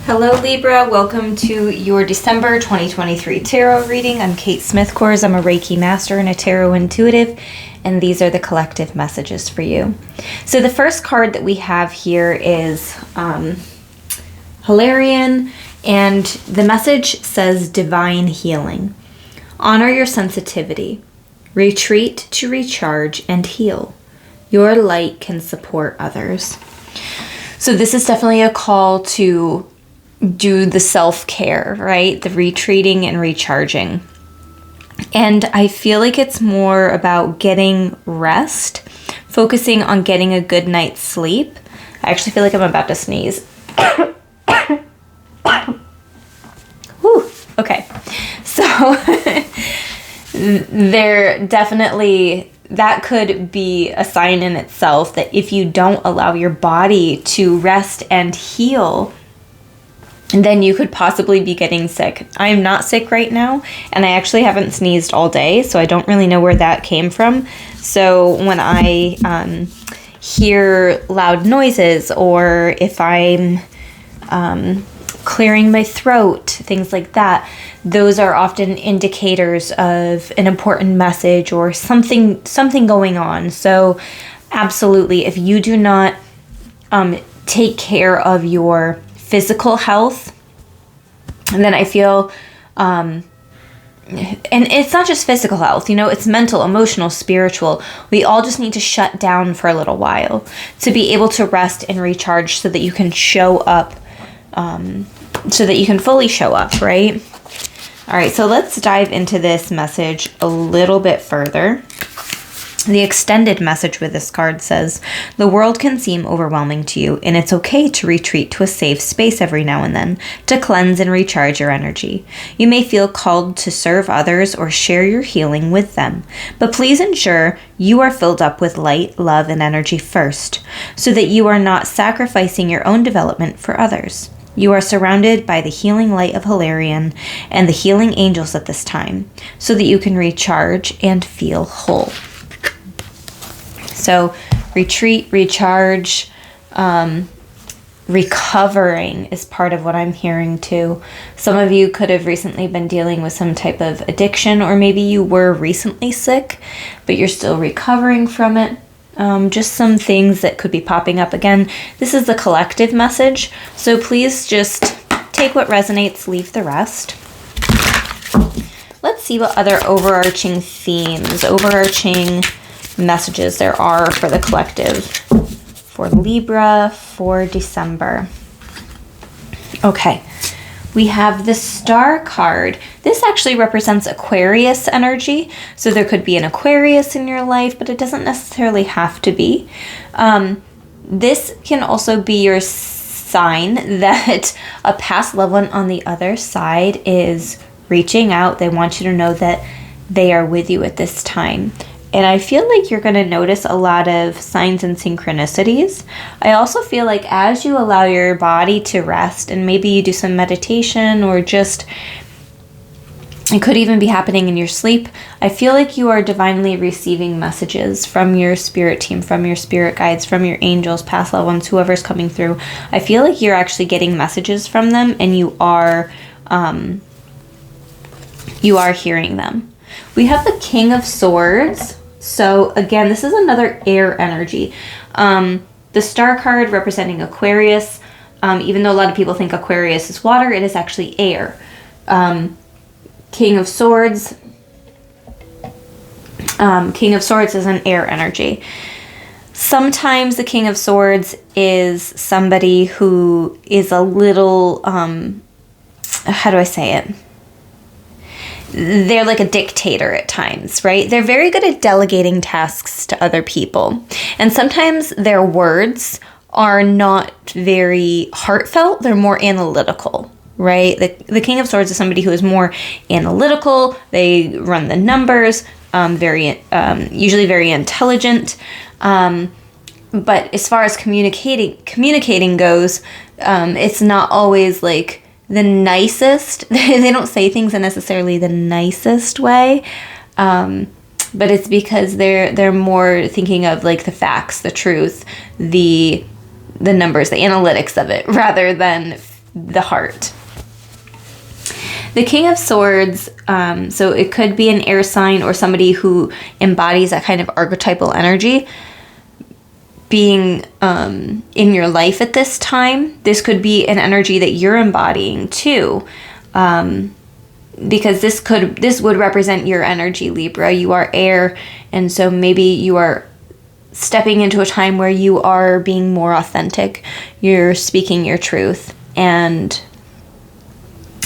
Hello Libra, welcome to your December 2023 tarot reading. I'm Kate Smith-Kors. I'm a Reiki master and a tarot intuitive, and these are the collective messages for you. So the first card that we have here is Hilarion, and the message says divine healing. Honor your sensitivity. Retreat to recharge and heal. Your light can support others. So this is definitely a call to do the self-care, right? The retreating and recharging. And I feel like it's more about getting rest, focusing on getting a good night's sleep. I actually feel like I'm about to sneeze. Whew. Okay. So there definitely, that could be a sign in itself that if you don't allow your body to rest and heal, then you could possibly be getting sick. I am not sick right now, and I actually haven't sneezed all day, so I don't really know where that came from. So when I hear loud noises, or if I'm clearing my throat, things like that, those are often indicators of an important message or something going on. So absolutely, if you do not take care of your physical health, and then I feel, and it's not just physical health, it's mental, emotional, spiritual. We all just need to shut down for a little while to be able to rest and recharge so that you can show up, so that you can fully show up, right? All right, so let's dive into this message a little bit further. The extended message with this card says, the world can seem overwhelming to you, and it's okay to retreat to a safe space every now and then to cleanse and recharge your energy. You may feel called to serve others or share your healing with them, but please ensure you are filled up with light, love, and energy first, so that you are not sacrificing your own development for others. You are surrounded by the healing light of Hilarion and the healing angels at this time, so that you can recharge and feel whole. So retreat, recharge, recovering is part of what I'm hearing too. Some of you could have recently been dealing with some type of addiction, or maybe you were recently sick, but you're still recovering from it. Just some things that could be popping up again. This is the collective message, so please just take what resonates, leave the rest. Let's see what other overarching themes, overarching messages there are for the collective for Libra for December. Okay, we have the Star card. This actually represents Aquarius energy, so there could be an Aquarius in your life, but it doesn't necessarily have to be. This can also be your sign that a past loved one on the other side is reaching out. They want you to know that they are with you at this time. And I feel like you're going to notice a lot of signs and synchronicities. I also feel like as you allow your body to rest, and maybe you do some meditation, or just, it could even be happening in your sleep, I feel like you are divinely receiving messages from your spirit team, from your spirit guides, from your angels, past loved ones, whoever's coming through. I feel like you're actually getting messages from them, and you are hearing them. We have the King of Swords. So again, this is another air energy. The Star card representing Aquarius, even though a lot of people think Aquarius is water, it is actually air. King of Swords. King of Swords is an air energy. Sometimes the King of Swords is somebody who is a little, how do I say it? They're like a dictator at times, right? They're very good at delegating tasks to other people. And sometimes their words are not very heartfelt. They're more analytical, right? The King of Swords is somebody who is more analytical. They run the numbers, usually very intelligent. But as far as communicating goes, it's not always like the nicest. They don't say things in necessarily the nicest way, but it's because they're more thinking of like the facts, the truth, the numbers, the analytics of it, rather than the heart. The King of Swords, so it could be an air sign or somebody who embodies that kind of archetypal energy being in your life at this time. This could be an energy that you're embodying too, because this would represent your energy, Libra. You are air, and so maybe you are stepping into a time where you are being more authentic. You're speaking your truth, and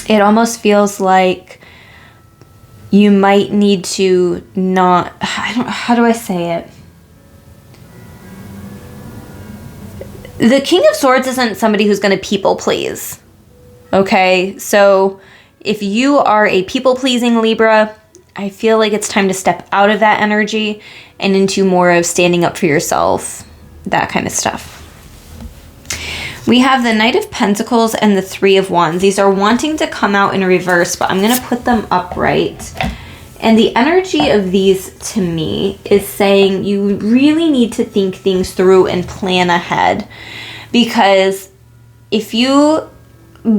it almost feels like you might need to not, how do I say it? The King of Swords isn't somebody who's going to people please. Okay, so if you are a people pleasing Libra, I feel like it's time to step out of that energy and into more of standing up for yourself, that kind of stuff. We have the Knight of Pentacles and the Three of Wands. These are wanting to come out in reverse, but I'm going to put them upright. And the energy of these to me is saying you really need to think things through and plan ahead. Because if you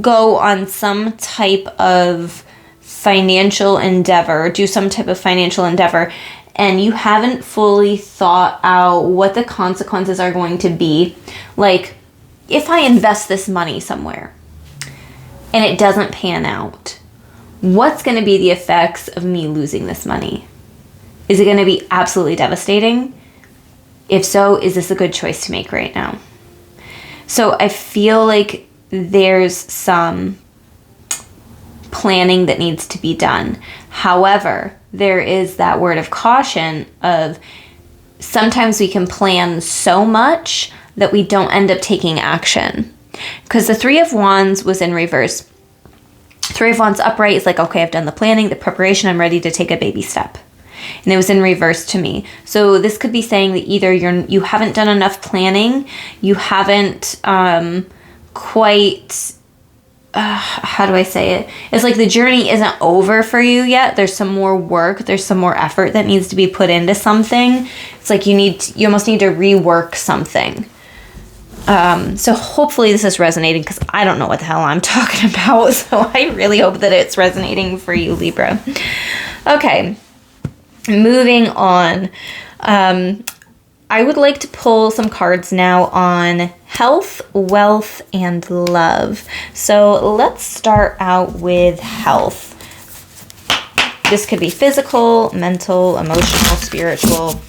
go on some type of financial endeavor, do some type of financial endeavor, and you haven't fully thought out what the consequences are going to be, like, if I invest this money somewhere and it doesn't pan out, what's going to be the effects of me losing this money? Is it going to be absolutely devastating? If so, is this a good choice to make right now? So I feel like there's some planning that needs to be done. However, there is that word of caution of sometimes we can plan so much that we don't end up taking action. Because the Three of Wands was in reverse. Three of Wands upright is like, okay, I've done the planning, the preparation, I'm ready to take a baby step. And it was in reverse to me. So this could be saying that either you haven't done enough planning, you haven't quite, how do I say it? It's like the journey isn't over for you yet. There's some more work. There's some more effort that needs to be put into something. It's like you almost need to rework something. So hopefully this is resonating, because I don't know what the hell I'm talking about. So I really hope that it's resonating for you, Libra. Okay, moving on. I would like to pull some cards now on health, wealth, and love. So let's start out with health. This could be physical, mental, emotional, spiritual.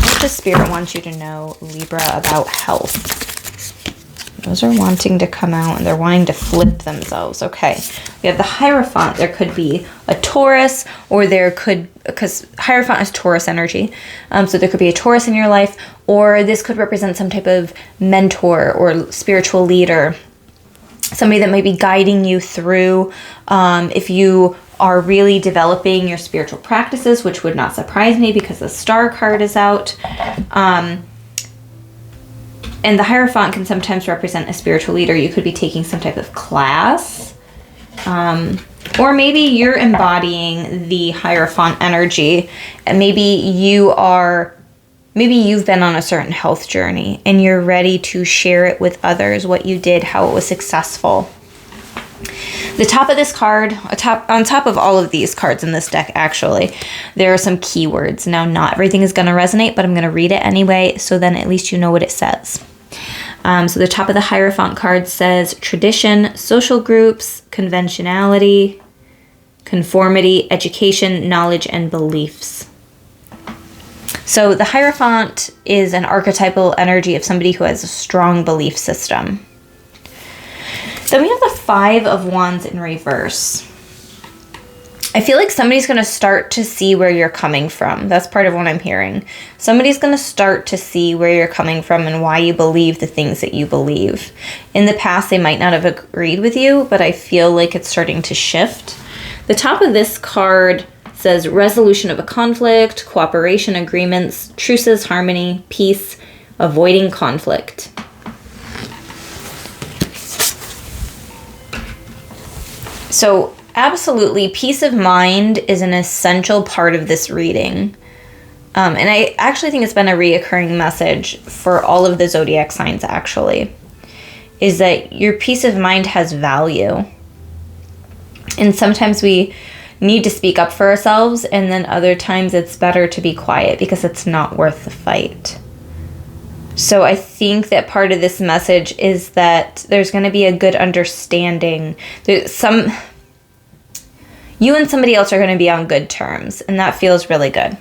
What does Spirit want you to know, Libra, about health? Those are wanting to come out and they're wanting to flip themselves. Okay. We have the Hierophant. There could be a Taurus, or there could, because Hierophant is Taurus energy. So there could be a Taurus in your life, or this could represent some type of mentor or spiritual leader. Somebody that might be guiding you through, if you are really developing your spiritual practices, which would not surprise me because the Star card is out. And the Hierophant can sometimes represent a spiritual leader. You could be taking some type of class. Or maybe you're embodying the Hierophant energy. And maybe you've been on a certain health journey and you're ready to share it with others, what you did, how it was successful. The top of this card, on top of all of these cards in this deck, actually, there are some keywords. Now, not everything is going to resonate, but I'm going to read it anyway, so then at least you know what it says. So the top of the Hierophant card says tradition, social groups, conventionality, conformity, education, knowledge, and beliefs. So the Hierophant is an archetypal energy of somebody who has a strong belief system. Then we have the Five of Wands in reverse. I feel like somebody's going to start to see where you're coming from. That's part of what I'm hearing. Somebody's going to start to see where you're coming from and why you believe the things that you believe. In the past, they might not have agreed with you, but I feel like it's starting to shift. The top of this card says resolution of a conflict, cooperation, agreements, truces, harmony, peace, avoiding conflict. So absolutely, peace of mind is an essential part of this reading. And I actually think it's been a reoccurring message for all of the zodiac signs, actually. is that your peace of mind has value. And sometimes we need to speak up for ourselves, and then other times it's better to be quiet because it's not worth the fight. So I think that part of this message is that there's going to be a good understanding. You and somebody else are going to be on good terms, and that feels really good.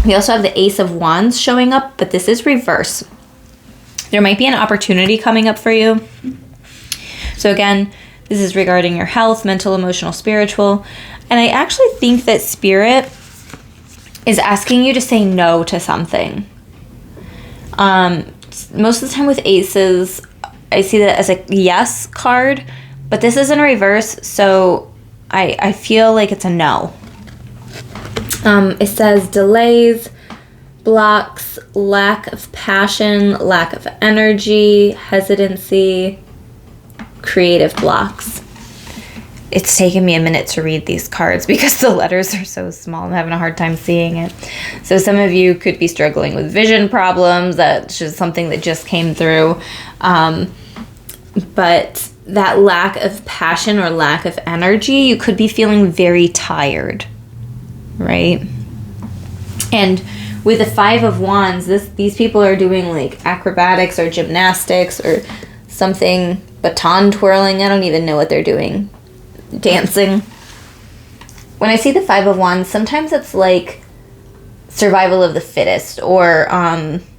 We also have the Ace of Wands showing up, but this is reverse. There might be an opportunity coming up for you. So again, this is regarding your health, mental, emotional, spiritual. And I actually think that Spirit is asking you to say no to something. Most of the time with aces, I see that as a yes card, but this is in reverse, so I feel like it's a no. It says delays, blocks, lack of passion, lack of energy, hesitancy, creative blocks. It's taken me a minute to read these cards because the letters are so small. I'm having a hard time seeing it. So some of you could be struggling with vision problems. That's just something that just came through. But that lack of passion or lack of energy, you could be feeling very tired, right? And with the Five of Wands, these people are doing like acrobatics or gymnastics or something, baton twirling. I don't even know what they're doing. Dancing. When I see the Five of Wands, sometimes it's like survival of the fittest, or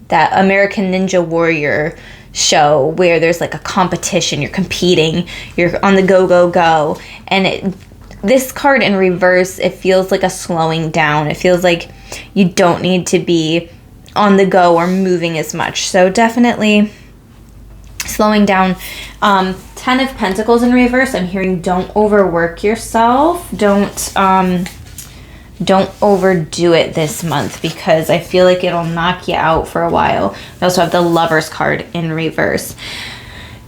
that American Ninja Warrior show where there's like a competition, you're competing, you're on the go, and this card in reverse, it feels like a slowing down. It feels like you don't need to be on the go or moving as much. So definitely slowing down. 10 of Pentacles in reverse, I'm hearing don't overwork yourself. Don't overdo it this month because I feel like it'll knock you out for a while. I also have the Lovers card in reverse.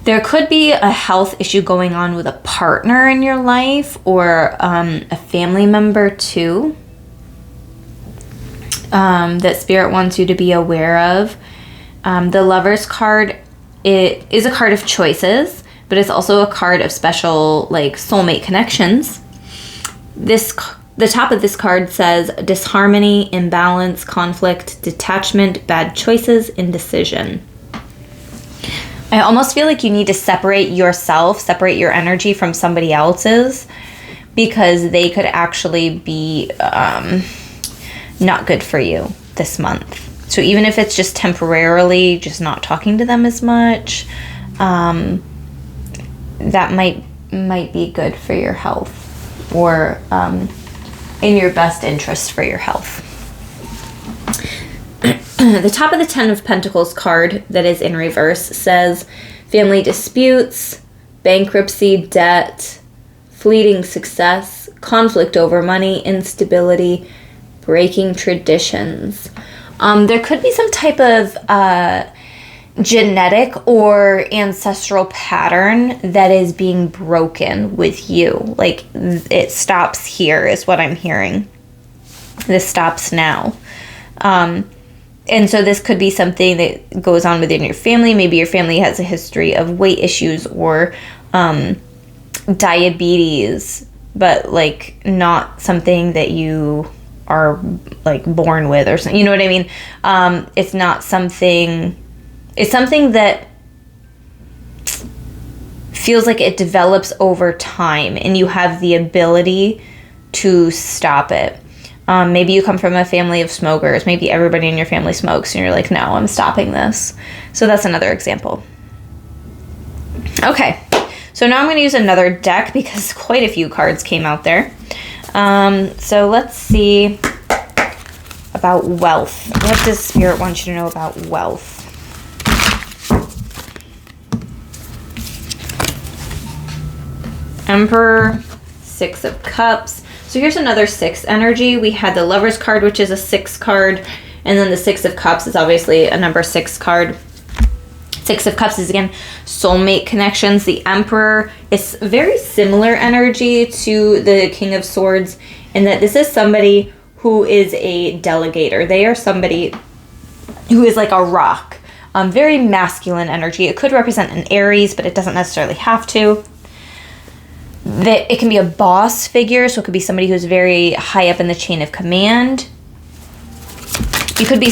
There could be a health issue going on with a partner in your life or a family member too, that Spirit wants you to be aware of. The Lovers card, it is a card of choices, but it's also a card of special, like, soulmate connections. The top of this card says disharmony, imbalance, conflict, detachment, bad choices, indecision. I almost feel like you need to separate yourself, separate your energy from somebody else's, because they could actually be not good for you this month. So even if it's just temporarily just not talking to them as much, that might be good for your health, or in your best interest for your health. The top of the 10 of Pentacles card that is in reverse says family disputes, bankruptcy, debt, fleeting success, conflict over money, instability, breaking traditions. There could be some type of genetic or ancestral pattern that is being broken with you. Like, it stops here is what I'm hearing. This stops now. And so this could be something that goes on within your family. Maybe your family has a history of weight issues or diabetes, but like not something that you are like born with or something. You know what I mean? It's not something... It's something that feels like it develops over time and you have the ability to stop it. Maybe you come from a family of smokers. Maybe everybody in your family smokes and you're like, no, I'm stopping this. So that's another example. Okay, so now I'm going to use another deck because quite a few cards came out there. So let's see about wealth. What does Spirit want you to know about wealth? Emperor, Six of Cups. So here's another 6 energy. We had the Lovers card, which is a 6 card, and then the Six of Cups is obviously a number 6 card. Six of Cups is, again, soulmate connections. The Emperor is very similar energy to the King of Swords in that this is somebody who is a delegator. They are somebody who is like a rock. Very masculine energy. It could represent an Aries, but it doesn't necessarily have to. That it can be a boss figure, so it could be somebody who's very high up in the chain of command. You could be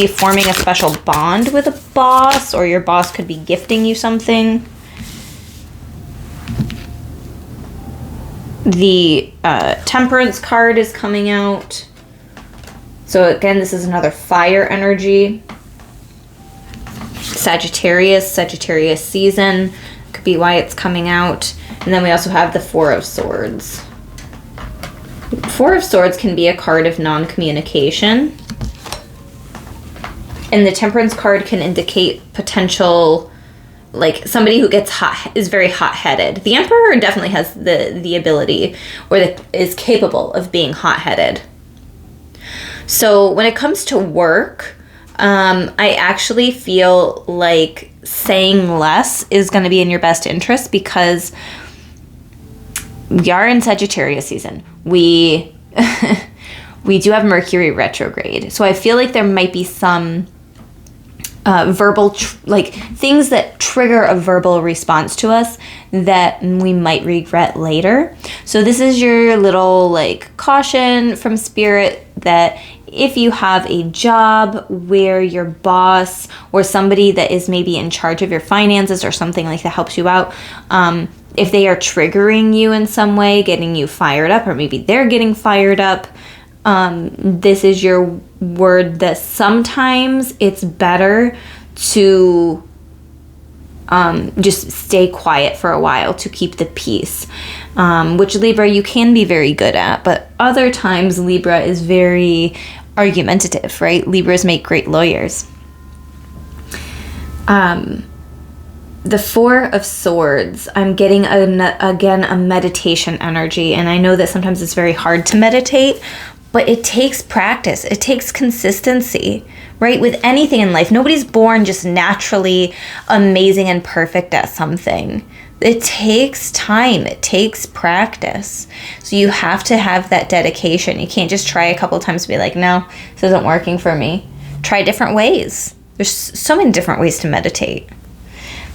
forming a special bond with a boss, or your boss could be gifting you something. The Temperance card is coming out. So again, this is another fire energy. Sagittarius season could be why it's coming out. And then we also have the Four of Swords. Four of Swords can be a card of non-communication. And the Temperance card can indicate potential, like somebody who is very hot-headed. The Emperor definitely has the ability, or is capable of being hot-headed. So when it comes to work, I actually feel like saying less is going to be in your best interest, because we are in Sagittarius season. We do have Mercury retrograde. So I feel like there might be some verbal, things that trigger a verbal response to us that we might regret later. So this is your little caution from Spirit that if you have a job where your boss or somebody that is maybe in charge of your finances or something like that helps you out, if they are triggering you in some way, getting you fired up, or maybe they're getting fired up, this is your word that sometimes it's better to just stay quiet for a while to keep the peace, which Libra, you can be very good at, but other times Libra is very argumentative, right? Libras make great lawyers. The Four of Swords, I'm getting again a meditation energy, and I know that sometimes it's very hard to meditate, but it takes practice. It takes consistency, right? With anything in life, nobody's born just naturally amazing and perfect at something. It takes time. It takes practice. So you have to have that dedication. You can't just try a couple times to be like, no, this isn't working for me. Try different ways. There's so many different ways to meditate.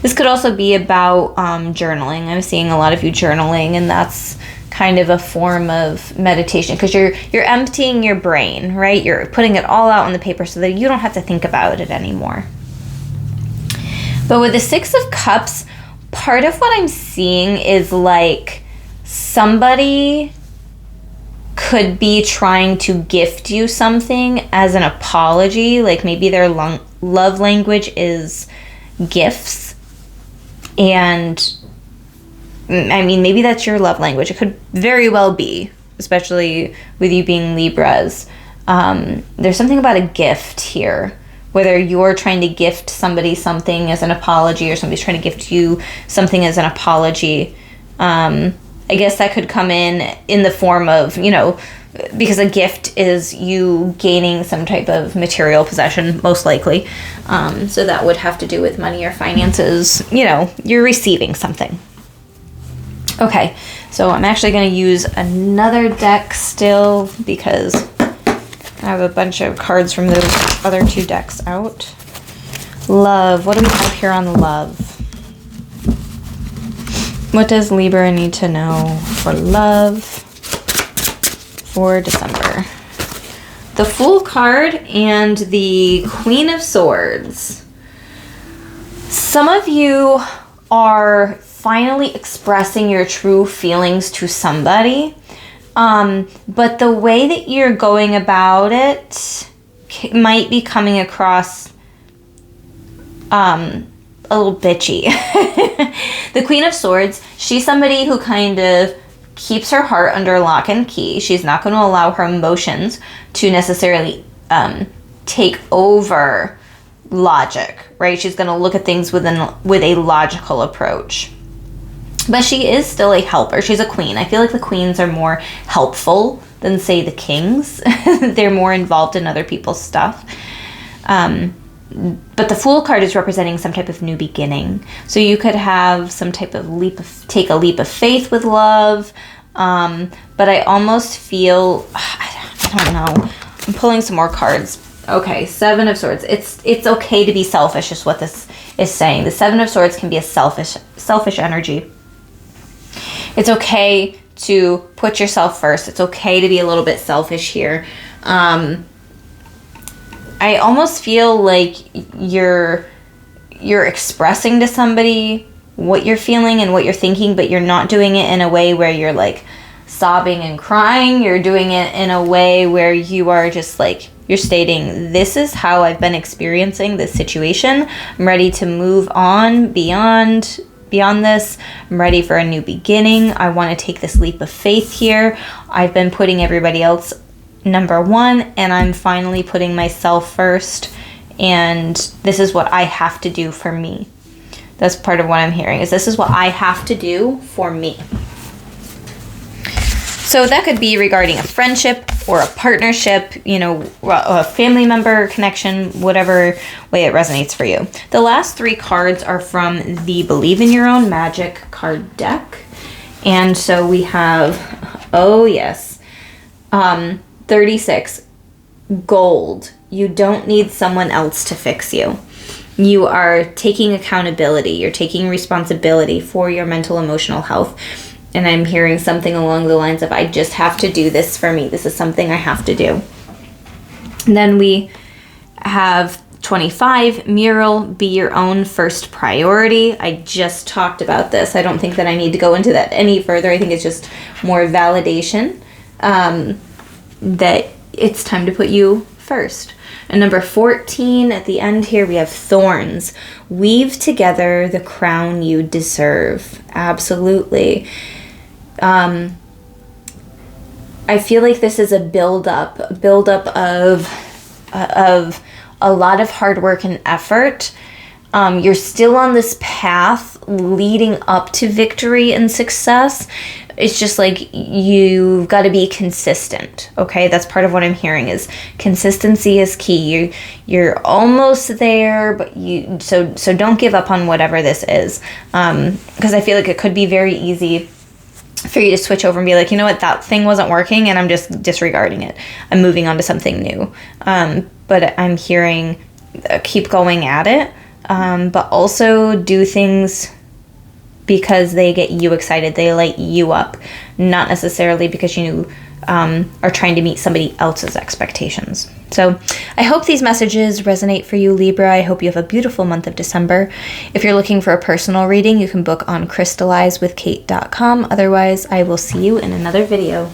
This could also be about journaling. I'm seeing a lot of you journaling, and that's kind of a form of meditation, because you're emptying your brain, right? You're putting it all out on the paper so that you don't have to think about it anymore. But with the Six of Cups, part of what I'm seeing is somebody could be trying to gift you something as an apology. Maybe their love language is gifts. And I mean, maybe that's your love language. It could very well be, especially with you being Libras. There's something about a gift here, whether you're trying to gift somebody something as an apology or somebody's trying to gift you something as an apology. I guess that could come in the form of, because a gift is you gaining some type of material possession, most likely. So that would have to do with money or finances. You're receiving something. Okay, so I'm actually going to use another deck still, because I have a bunch of cards from those other two decks out. Love. What do we have here on love? What does Libra need to know for love for December? The Fool card and the Queen of Swords. Some of you are finally expressing your true feelings to somebody, but the way that you're going about it might be coming across a little bitchy. The Queen of Swords, she's somebody who kind of keeps her heart under lock and key. She's not going to allow her emotions to necessarily take over logic, right? She's going to look at things with a logical approach. But she is still a helper. She's a queen. I feel like the queens are more helpful than, say, the kings. They're more involved in other people's stuff. But the Fool card is representing some type of new beginning. So you could have some type of take a leap of faith with love. But I almost feel, I don't know. I'm pulling some more cards. Okay, Seven of Swords. It's okay to be selfish is what this is saying. The Seven of Swords can be a selfish energy. It's okay to put yourself first. It's okay to be a little bit selfish here. I almost feel like you're expressing to somebody what you're feeling and what you're thinking, but you're not doing it in a way where you're like sobbing and crying. You're doing it in a way where you are just like, you're stating, this is how I've been experiencing this situation. I'm ready to move on beyond this. I'm ready for a new beginning. I want to take this leap of faith here. I've been putting everybody else number one, and I'm finally putting myself first. And this is what I have to do for me. That's part of what I'm hearing, is this is what I have to do for me. So that could be regarding a friendship or a partnership, you know, a family member connection, whatever way it resonates for you. The last three cards are from the Believe in Your Own Magic card deck. And so we have, oh yes, 36, gold. You don't need someone else to fix you. You are taking accountability. You're taking responsibility for your mental, emotional health. And I'm hearing something along the lines of, I just have to do this for me. This is something I have to do. And then we have 25, mural, be your own first priority. I just talked about this. I don't think that I need to go into that any further. I think it's just more validation that it's time to put you first. And number 14, at the end here, we have thorns. Weave together the crown you deserve. Absolutely. I feel like this is a build-up of a lot of hard work and effort. You're still on this path leading up to victory and success. It's just like you've got to be consistent, okay? That's part of what I'm hearing, is consistency is key. You're almost there, but so don't give up on whatever this is, because I feel like it could be very easy for you to switch over and be like, you know what, that thing wasn't working and I'm just disregarding it. I'm moving on to something new. But I'm hearing keep going at it, but also do things because they get you excited, they light you up, not necessarily because you are trying to meet somebody else's expectations. So I hope these messages resonate for you, Libra. I hope you have a beautiful month of December. If you're looking for a personal reading, you can book on crystallizewithkate.com. Otherwise, I will see you in another video.